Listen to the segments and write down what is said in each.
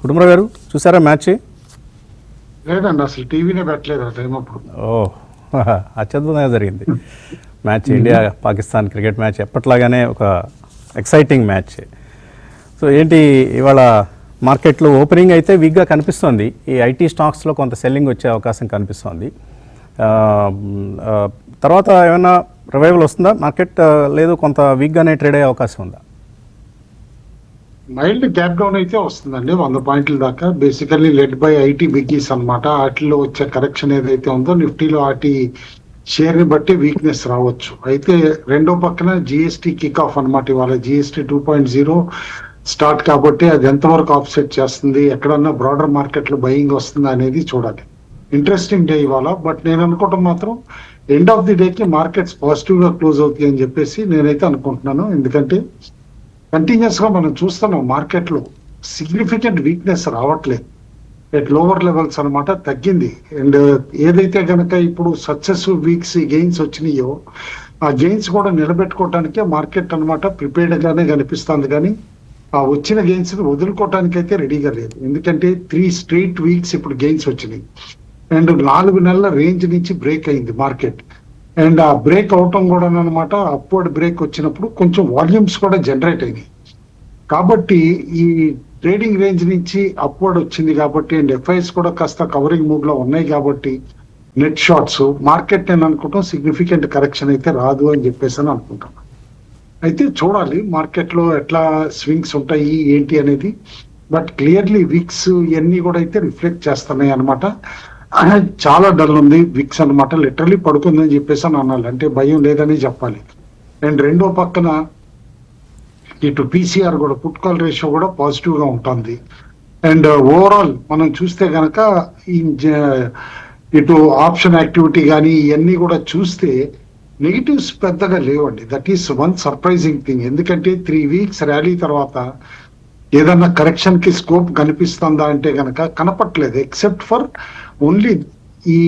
కుటుంబరావు గారు చూసారా మ్యాచ్? లేదండి, అసలు టీవీనే పెట్టలేదు ఆ టైం అప్పుడు. అత్యద్భుతంగా జరిగింది match. India Pakistan cricket match ఎప్పట్లాగానే ఒక ఎక్సైటింగ్ మ్యాచ్. సో ఏంటి ఇవాళ మార్కెట్లో ఓపెనింగ్ అయితే వీక్గా కనిపిస్తోంది. ఈ ఐటీ స్టాక్స్లో కొంత సెల్లింగ్ వచ్చే అవకాశం కనిపిస్తోంది. తర్వాత ఏమైనా రివైవల్ వస్తుందా మార్కెట్? లేదు కొంత వీక్గానే ట్రేడ్ అయ్యే అవకాశం ఉందా? మైల్డ్ గ్యాప్ డౌన్ అయితే వస్తుందండి, 100 పాయింట్ల దాకా. బేసికల్లీ లెడ్ బై ఐటీ బిగ్గీస్ అనమాట. వాటిలో వచ్చే కరెక్షన్ ఏదైతే ఉందో నిఫ్టీలో వాటి షేర్ ని బట్టి వీక్నెస్ రావచ్చు. అయితే రెండో పక్కన జిఎస్టీ కిక్ ఆఫ్ అనమాట. ఇవాళ జిఎస్టీ 2.0 స్టార్ట్ కాబట్టి అది ఎంతవరకు ఆఫ్సెట్ చేస్తుంది, ఎక్కడన్నా బ్రాడర్ మార్కెట్ లో బయింగ్ వస్తుందా అనేది చూడాలి. ఇంట్రెస్టింగ్ డే ఇవాళ. బట్ నేను అనుకోవటం మాత్రం ఎండ్ ఆఫ్ ది డేకి మార్కెట్స్ పాజిటివ్ గా క్లోజ్ అవుతాయి అని చెప్పేసి నేనైతే అనుకుంటున్నాను. ఎందుకంటే కంటిన్యూస్ గా మనం చూస్తున్నాం మార్కెట్ లో సిగ్నిఫికెంట్ వీక్నెస్ రావట్లేదు. ఎట్ లోవర్ లెవెల్స్ అనమాట తగ్గింది. అండ్ ఏదైతే గనక ఇప్పుడు సక్సెసివ్ వీక్స్ గెయిన్స్ వచ్చినాయో ఆ గెయిన్స్ కూడా నిలబెట్టుకోవడానికే మార్కెట్ అనమాట ప్రిపేర్డ్ గానే కనిపిస్తుంది. కానీ ఆ వచ్చిన గెయిన్స్ ని వదులుకోవటానికి అయితే రెడీగా లేదు. ఎందుకంటే 3 స్ట్రైట్ వీక్స్ ఇప్పుడు గెయిన్స్ వచ్చినాయి. అండ్ 4 నెలల రేంజ్ నుంచి బ్రేక్ అయింది మార్కెట్. అండ్ ఆ బ్రేక్ అవటం కూడా అనమాట అప్వర్డ్ బ్రేక్ వచ్చినప్పుడు కొంచెం వాల్యూమ్స్ కూడా జనరేట్ అయినాయి. కాబట్టి ఈ ట్రేడింగ్ రేంజ్ నుంచి అప్వర్డ్ వచ్చింది కాబట్టి అండ్ ఎఫ్ఐఎస్ కూడా కాస్త కవరింగ్ మూడ్ లో ఉన్నాయి కాబట్టి నెట్ షార్ట్స్ మార్కెట్ నేను అనుకుంటాం సిగ్నిఫికెంట్ కరెక్షన్ అయితే రాదు అని చెప్పేసి అని అనుకుంటాను. అయితే చూడాలి మార్కెట్ లో ఎట్లా స్వింగ్స్ ఉంటాయి ఏంటి అనేది. బట్ క్లియర్లీ విక్స్ ఇవన్నీ కూడా అయితే రిఫ్లెక్ట్ చేస్తున్నాయి అనమాట. చాలా డల్ ఉంది విక్స్ అనమాట. లిటరలీ పడుకుందని చెప్పేసి అని అనాలి, అంటే భయం లేదని చెప్పాలి. అండ్ రెండో పక్కన ఇటు పీసీఆర్ కూడా పుట్ కాల్ రేషియో కూడా పాజిటివ్ గా ఉంటుంది. అండ్ ఓవరాల్ మనం చూస్తే గనక ఇటు ఆప్షన్ యాక్టివిటీ కానీ ఇవన్నీ కూడా చూస్తే నెగిటివ్స్ పెద్దగా లేవండి. That is one surprising thing. ఎందుకంటే 3 వీక్స్ ర్యాలీ తర్వాత ఏదన్నా కరెక్షన్ కి స్కోప్ కనిపిస్తుందా అంటే గనక కనపట్లేదు. ఎక్సెప్ట్ ఫర్ ఓన్లీ ఈ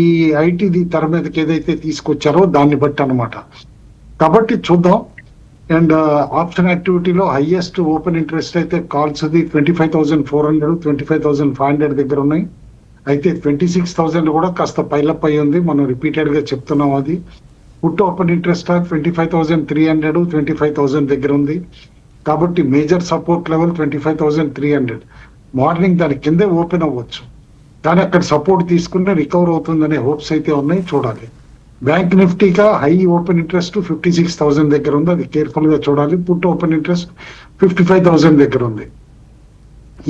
ఐటీది తెర మీదకి ఏదైతే తీసుకొచ్చారో దాన్ని బట్టి అనమాట. కాబట్టి చూద్దాం. అండ్ ఆప్షన్ యాక్టివిటీలో హైయెస్ట్ ఓపెన్ ఇంట్రెస్ట్ అయితే కాల్స్ 25,400 25,500 దగ్గర ఉన్నాయి. అయితే 26,000 కూడా కాస్త పైలప్ అయి ఉంది. మనం రిపీటెడ్ గా చెప్తున్నాం. అది పుట్ ఓపెన్ ఇంట్రెస్ట్ 25,300 25,000 దగ్గర ఉంది. కాబట్టి మేజర్ సపోర్ట్ లెవెల్ 25,300. మార్నింగ్ దాని కిందే ఓపెన్ అవ్వచ్చు, కానీ అక్కడ సపోర్ట్ తీసుకుంటే రికవర్ అవుతుందనే హోప్స్ అయితే ఉన్నాయి. చూడాలి. బ్యాంక్ నిఫ్టీగా హై ఓపెన్ ఇంట్రెస్ట్ 56,000 దగ్గర ఉంది, అది కేర్ఫుల్ గా చూడాలి. పుట్ ఓపెన్ ఇంట్రెస్ట్ 55,000 దగ్గర ఉంది.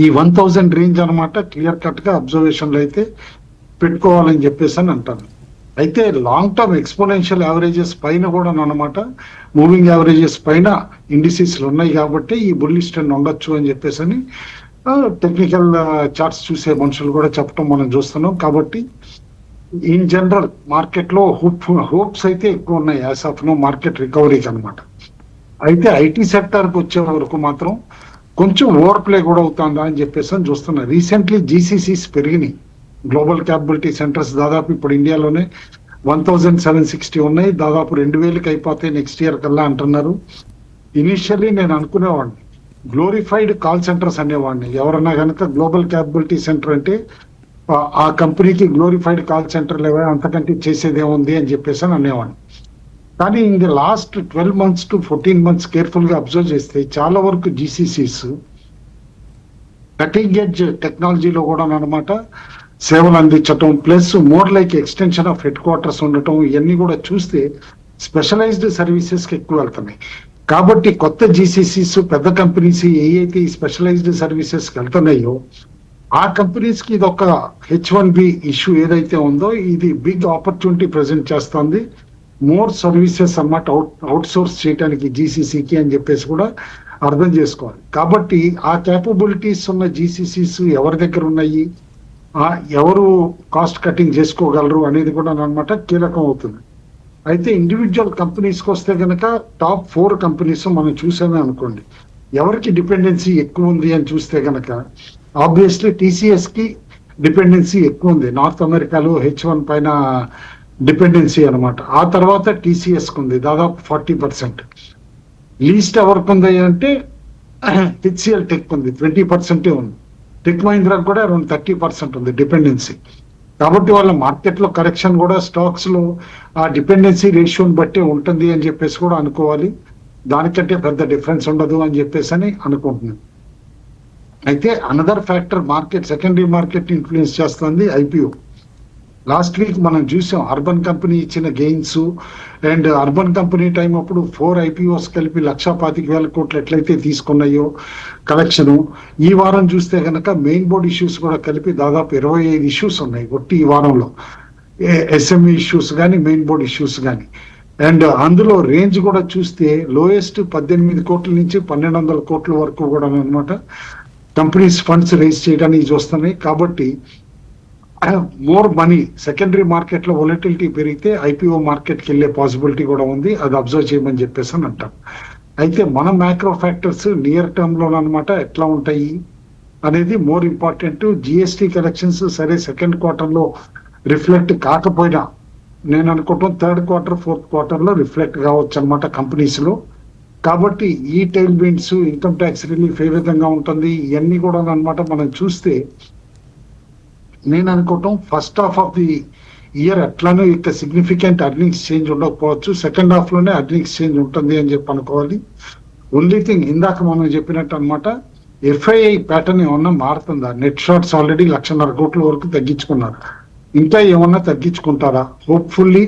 ఈ 1,000 రేంజ్ అనమాట క్లియర్ కట్ గా అబ్జర్వేషన్ లో అయితే పెట్టుకోవాలని చెప్పేసి అని అంటాను. అయితే లాంగ్ టర్మ్ ఎక్స్పోనెన్షియల్ యావరేజెస్ పైన కూడా అనమాట మూవింగ్ యావరేజెస్ పైన ఇండిసెస్ ఉన్నాయి కాబట్టి ఈ బుల్లిష్ ట్రెండ్ ఉండొచ్చు అని చెప్పేసి అని టెక్నికల్ చార్ట్స్ చూసే మనుషులు కూడా చెప్పడం మనం చూస్తున్నాం. కాబట్టి ఇన్ జనరల్ మార్కెట్ లో హోప్స్ అయితే ఎక్కువ ఉన్నాయి యాజ్ ఆఫ్ నో మార్కెట్ రికవరీకి అనమాట. అయితే ఐటీ సెక్టర్ కి వచ్చే వరకు మాత్రం కొంచెం ఓవర్ ప్లే కూడా అవుతుందా అని చెప్పేసి అని చూస్తున్నా. రీసెంట్లీ జీసీసీస్ పెరిగినాయి. గ్లోబల్ క్యాపబిలిటీ సెంటర్స్ దాదాపు ఇప్పుడు ఇండియాలోనే 1,760 ఉన్నాయి. దాదాపు 2,000కి అయిపోతాయి నెక్స్ట్ ఇయర్ కల్లా అంటున్నారు. ఇనిషియల్లీ నేను అనుకునేవాడిని గ్లోరిఫైడ్ కాల్ సెంటర్స్ అనేవాడిని. ఎవరన్నా కనుక గ్లోబల్ క్యాపబిలిటీ సెంటర్ అంటే ఆ కంపెనీకి గ్లోరిఫైడ్ కాల్ సెంటర్ లేవా, అంతకంటే చేసేదేముంది అని చెప్పేసి అని అనేవాడిని. కానీ in the last 12 months to 14 months careful గా అబ్జర్వ్ చేస్తే చాలా వరకు జీసీసీస్ కటింగ్ ఎడ్జ్ టెక్నాలజీలో కూడా అనమాట సేవలు అందించటం, plus more like extension of head quarters ఉండటం, ఇవన్నీ కూడా చూస్తే స్పెషలైజ్డ్ సర్వీసెస్ కి ఎక్కువ వెళ్తున్నాయి. కాబట్టి కొత్త జీసీసీస్ పెద్ద కంపెనీస్ ఏవైతే ఈ స్పెషలైజ్డ్ సర్వీసెస్ కి వెళ్తున్నాయో ఆ కంపెనీస్ కి ఇది ఒక H1B ఇష్యూ ఏదైతే ఉందో ఇది బిగ్ ఆపర్చునిటీ ప్రెజెంట్ చేస్తుంది. మోర్ సర్వీసెస్ అన్నమాట అవుట్ సోర్స్ చేయడానికి జీసీసీకి అని చెప్పేసి కూడా అర్థం చేసుకోవాలి. కాబట్టి ఆ క్యాపబిలిటీస్ ఉన్న జీసీసీస్ ఎవరి దగ్గర ఉన్నాయి, ఎవరు కాస్ట్ కటింగ్ చేసుకోగలరు అనేది కూడా అనమాట కీలకం అవుతుంది. అయితే ఇండివిజువల్ కంపెనీస్కి వస్తే కనుక టాప్ 4 కంపెనీస్ మనం చూసామే అనుకోండి. ఎవరికి డిపెండెన్సీ ఎక్కువ ఉంది అని చూస్తే కనుక ఆబ్వియస్లీ టీసీఎస్ కి డిపెండెన్సీ ఎక్కువ ఉంది. నార్త్ అమెరికాలో H1 పైన డిపెండెన్సీ అనమాట. ఆ తర్వాత టీసీఎస్ కు ఉంది దాదాపు 40%. లీస్ట్ ఎవరికి ఉంది అంటే హెచ్సిఎల్ టెక్ ఉంది 20% ఉంది. టెక్ మహీంద్రా కూడా అరౌండ్ 30% ఉంది డిపెండెన్సీ. కాబట్టి వాళ్ళ మార్కెట్ లో కరెక్షన్ కూడా స్టాక్స్ లో ఆ డిపెండెన్సీ రేషియోని బట్టి ఉంటుంది అని చెప్పేసి కూడా అనుకోవాలి. దానికంటే పెద్ద డిఫరెన్స్ ఉండదు అని చెప్పేసి అని అనుకుంటున్నాను. అయితే another factor market secondary market influence చేస్తుంది ఐపీఓ. లాస్ట్ వీక్ మనం చూసాం అర్బన్ కంపెనీ ఇచ్చిన gains and urban company time అప్పుడు 4 IPOs కలిపి 1,25,000 కోట్లు ఎట్లయితే తీసుకున్నాయో కలెక్షన్. ఈ వారం చూస్తే కనుక మెయిన్ బోర్డ్ ఇష్యూస్ కూడా కలిపి దాదాపు 25 ఇష్యూస్ ఉన్నాయి ఒట్టి ఈ వారంలో. SME ఇష్యూస్ కానీ మెయిన్ బోర్డ్ ఇష్యూస్ కానీ. అండ్ అందులో రేంజ్ కూడా చూస్తే లోయెస్ట్ 18 కోట్ల నుంచి 1,200 కోట్ల వరకు కూడా అనమాట కంపెనీస్ ఫండ్స్ రేజ్ చేయడానికి చూస్తున్నాయి. కాబట్టి మోర్ మనీ సెకండరీ మార్కెట్ లో వొలటిలిటీ పెరిగితే ఐపీఓ మార్కెట్కి వెళ్ళే పాసిబిలిటీ కూడా ఉంది. అది అబ్జర్వ్ చేయమని చెప్పేసి అని అంటాం. అయితే మన మ్యాక్రో ఫ్యాక్టర్స్ నియర్ టర్మ్ లో అనమాట ఎట్లా ఉంటాయి అనేది మోర్ ఇంపార్టెంట్. జిఎస్టీ కలెక్షన్స్ సరే సెకండ్ క్వార్టర్ లో రిఫ్లెక్ట్ కాకపోయినా నేను అనుకుంటాం థర్డ్ క్వార్టర్ ఫోర్త్ క్వార్టర్ లో రిఫ్లెక్ట్ కావచ్చు అనమాట కంపెనీస్ లో. కాబట్టి ఈ tailwinds income tax relief ఏ విధంగా ఉంటుంది ఇవన్నీ కూడా అనమాట మనం చూస్తే నేను అనుకోవటం first half of the year ఎట్లానో ఇక సిగ్నిఫికెంట్ అర్నింగ్స్ చేంజ్ ఉండకపోవచ్చు. సెకండ్ హాఫ్ లోనే అర్నింగ్స్ చేంజ్ ఉంటుంది అని చెప్పి అనుకోవాలి. ఓన్లీ థింగ్ ఇందాక మనం చెప్పినట్టు అనమాట ఎఫ్ఐఐ ప్యాటర్న్ ఏమన్నా మారుతుందా? నెట్ షార్ట్స్ ఆల్రెడీ 1,50,000 కోట్ల వరకు తగ్గించుకున్నారు. ఇంకా ఏమన్నా తగ్గించుకుంటారా? హోప్ఫుల్లీ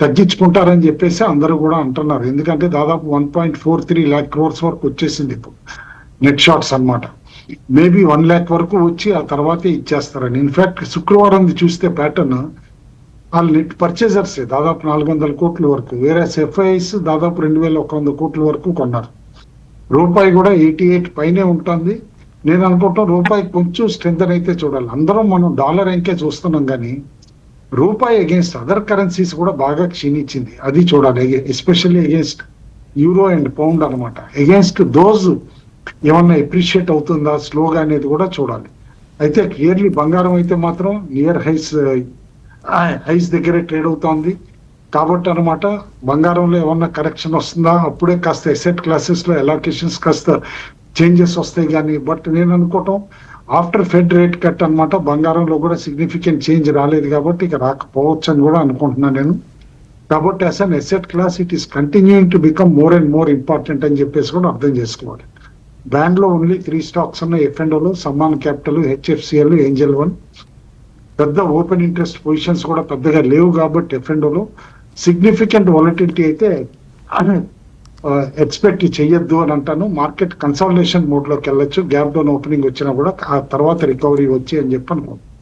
తగ్గించుకుంటారని చెప్పేసి అందరూ కూడా అంటున్నారు. ఎందుకంటే దాదాపు 1.43 lakh crores వరకు వచ్చేసింది ఇప్పుడు నెట్ షార్ట్స్ అనమాట. మేబీ 1 lakh వరకు వచ్చి ఆ తర్వాతే ఇచ్చేస్తారని. ఇన్ఫాక్ట్ శుక్రవారం చూస్తే ప్యాటర్న్ వాళ్ళు నెట్ పర్చేజర్స్ దాదాపు 400 కోట్ల వరకు, వేరే ఎఫ్ఐఐస్ దాదాపు 2,100 కోట్ల వరకు కొన్నారు. రూపాయి కూడా 88 పైనే ఉంటుంది. నేను అనుకుంటాం రూపాయి కొంచెం స్ట్రెంథన్ అయితే చూడాలి. అందరం మనం డాలర్ ఇంకే చూస్తున్నాం కానీ రూపాయి అగేన్స్ట్ అదర్ కరెన్సీస్ కూడా బాగా క్షీణించింది. అది చూడాలి, especially against euro and pound అనమాట. అగేన్స్ట్ దోస్ ఏమన్నా ఎప్రిషియేట్ అవుతుందా స్లోగా అనేది కూడా చూడాలి. అయితే క్లియర్లీ బంగారం అయితే మాత్రం నియర్ హైస్ దగ్గరే ట్రేడ్ అవుతోంది. కాబట్టి అనమాట బంగారంలో ఏమన్నా కరెక్షన్ వస్తుందా అప్పుడే కాస్త ఎసెట్ క్లాసెస్ లో ఎలాకేషన్స్ కాస్త చేంజెస్ వస్తాయి కానీ. బట్ నేను అనుకోవటం ఆఫ్టర్ ఫెడ్ రేట్ కట్ అనమాట బంగారంలో కూడా సిగ్నిఫికెంట్ చేంజ్ రాలేదు కాబట్టి ఇక రాకపోవచ్చు అని కూడా అనుకుంటున్నాను నేను. కాబట్టి as an asset class it is continuing to become more and more important అని చెప్పేసి కూడా అర్థం చేసుకోవాలి. బ్యాండ్ లో ఓన్లీ 3 స్టాక్స్ ఉన్నాయి F&Oలో, Sammaan Capital, HFCL, Angel One. పెద్ద ఓపెన్ ఇంట్రెస్ట్ పొజిషన్స్ కూడా పెద్దగా లేవు కాబట్టి F&Oలో సిగ్నిఫికెంట్ వాలటిలిటీ అయితే ఎక్స్పెక్ట్ చెయ్యొద్దు అని అంటాను. మార్కెట్ కన్సాలిడేషన్ మోడ్ లోకి వెళ్ళొచ్చు. గ్యాప్ డౌన్ ఓపెనింగ్ వచ్చినా కూడా ఆ తర్వాత రికవరీ వచ్చి అని చెప్పి అనుకుంటున్నాను.